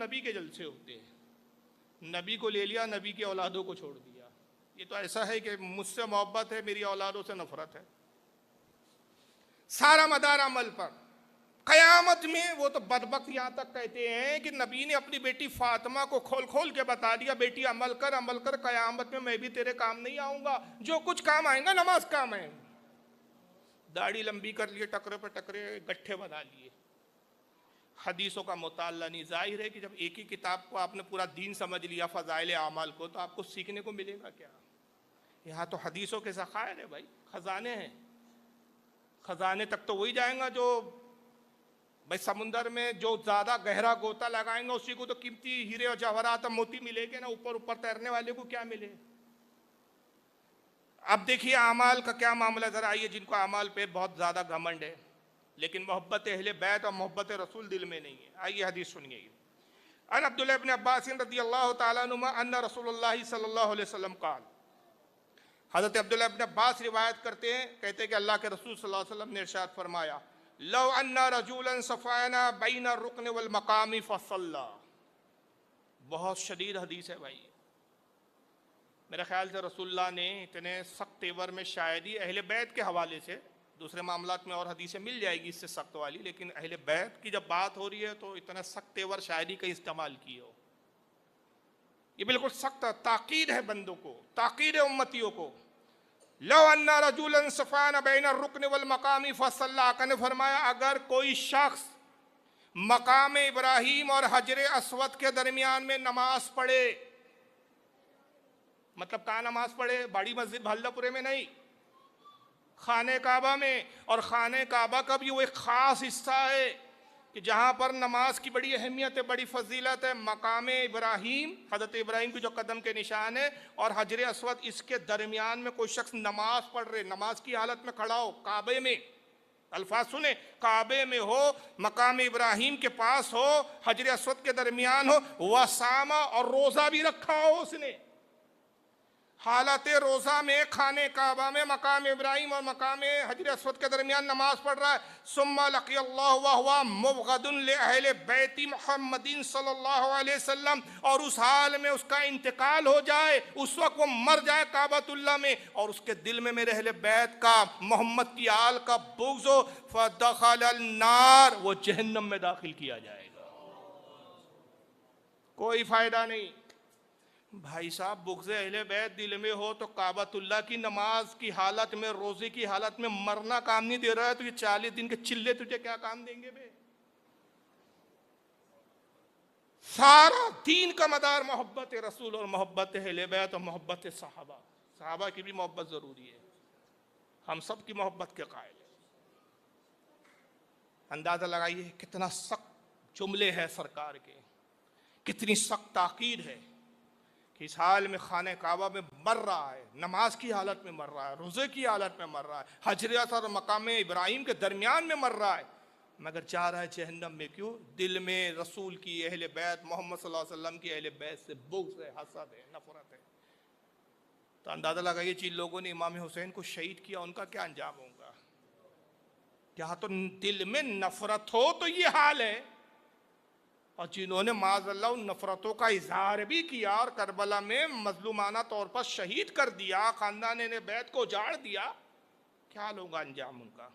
नबी के जलसे होते हैं। नबी को ले लिया, नबी की औलादों को छोड़ दिया। ये तो ऐसा है कि मुझसे मोहब्बत है, मेरी औलादों से नफरत है। सारा मदार अमल पर। कयामत में वो तो बदबख्त यहां तक कहते हैं कि नबी ने अपनी बेटी फातिमा को खोल खोल के बता दिया, बेटी अमल कर, कयामत में मैं भी तेरे काम नहीं आऊंगा, जो कुछ काम आएगा नमाज काम आएगा। दाढ़ी लंबी कर लिए, टकरे पे टकरे गट्ठे बना लिए। हदीसों का मुताला नहीं। जाहिर है कि जब एक ही किताब को आपने पूरा दीन समझ लिया, फ़ज़ाइल आमाल को, तो आपको सीखने को मिलेगा क्या? यहाँ तो हदीसों के ज़खायर है भाई, खजाने हैं। खजाने तक तो वही जाएगा जो भाई समुंदर में जो ज़्यादा गहरा गोता लगाएंगे उसी को तो कीमती हीरे और जवाहरात मोती मिलेंगे ना, ऊपर ऊपर तैरने वाले को क्या मिले। अब देखिए अमाल का क्या मामला, ज़रा आइए। जिनको अमाल पे बहुत ज़्यादा घमंड है लेकिन मोहब्बत अहले बैत और मोहब्बत रसूल दिल में नहीं है। आइए हदीस सुनिए। अन अब्दुल्लाह इब्न अब्बास रज़ियल्लाहु तआला अन्हुमा अन्ना रसूलुल्लाह सल्लल्लाहु अलैहि वसल्लम क़ाल। हज़रत अब्दुल्लाह इब्न अब्बास रिवायत करते हैं, कहते हैं कि अल्लाह के रसूल सल्लल्लाहु अलैहि वसल्लम ने इरशाद फरमाया, लौ अन्ना रजूलन सफ़ाना बैना रुकन वल मकामी फसल्ला। बहुत शदीद हदीस है भाई। मेरे ख्याल से रसूलुल्लाह ने इतने सख्त तेवर में, शायद ही अहले बैत के हवाले से, दूसरे मामलात में और हदीसें मिल जाएगी इससे सख्त वाली, लेकिन अहले बैत की जब बात हो रही है तो इतना सख्त तेवर शायद ही कहीं इस्तेमाल की हो। ये बिल्कुल सख्त ताकीद है बंदों को, ताकीद है उम्मतियों को। लो अन्ना रजूलन सफ़ाना बैना रुकन वल मकामी फसल्ला, आका ने फरमाया अगर कोई शख्स मकाम इब्राहिम और हजर अस्वद के दरमियान में नमाज पढ़े, मतलब कहाँ नमाज पढ़े? बड़ी मस्जिद भल्लापुरे में नहीं, खाने काबा में। और खाने काबा का भी वो एक ख़ास हिस्सा है कि जहाँ पर नमाज की बड़ी अहमियत है, बड़ी फजीलत है। मकाम इब्राहीम, हज़रत इब्राहीम की जो कदम के निशान है, और हजर अस्वद, इसके दरमियान में कोई शख्स नमाज पढ़ रहे, नमाज की हालत में खड़ा हो, काबे में, अल्फाज सुने, काबे में हो, मकाम इब्राहीम के पास हो, हजर अस्वद के दरमियान हो, वसामा, और रोज़ा भी रखा हो उसने, हालत रोज़ा में खाने काबा में मकाम इब्राहिम और मकाम हजर अस्वद के दरमियान नमाज पढ़ रहा है। सुम्मा लक़ियल्लाहु व हुवा मुबग़दुन li अहले बैति मुहम्मदिन सल्लल्लाहु अलैहि वसल्लम, और उस हाल में उसका इंतकाल हो जाए, उस वक्त वो मर जाए काबतुल्लाह में, और उसके दिल में मेरे अहले बैत का, मोहम्मद की आल का बुग़्ज़ हो, फ़दख़लल नार, वो जहन्नम में दाखिल किया जाएगा। कोई फ़ायदा नहीं भाई साहब। बुग़्ज़ अहले बैत दिल में हो तो काबतुल्लाह की नमाज की हालत में, रोज़े की हालत में मरना काम नहीं दे रहा है, तो ये 40 दिन के चिल्ले तुझे क्या काम देंगे बे? सारा दीन का मदार मोहब्बत रसूल और मोहब्बत अहले बैत और मोहब्बत सहाबा। सहाबा की भी मोहब्बत ज़रूरी है, हम सब की मोहब्बत के कायल है। अंदाज़ा लगाइए कितना सख्त जुमले हैं सरकार के, कितनी सख्त ताकीद है कि इस हाल में खाने काबा में मर रहा है, नमाज की हालत में मर रहा है, रोज़े की हालत में मर रहा है, हजर अस्वद और मकाम इब्राहिम के दरमियान में मर रहा है, मगर जा रहा है जहन्नम में। क्यों? दिल में रसूल की, अहले बैत मोहम्मद सल्लल्लाहु अलैहि वसल्लम की अहले बैत से बुग़्ज़ है, हसद है, नफरत है। तो अंदाज़ा लगाइए जिन लोगों ने इमाम हुसैन को शहीद किया उनका क्या अंजाम होगा। क्या तो दिल में नफरत हो तो ये हाल है, और जिन्होंने माज़अल्लाह उन नफरतों का इजहार भी किया और करबला में मजलूमाना तौर पर शहीद कर दिया, खानदान ने बैत को उजाड़ दिया, क्या लोग अंजाम उनका।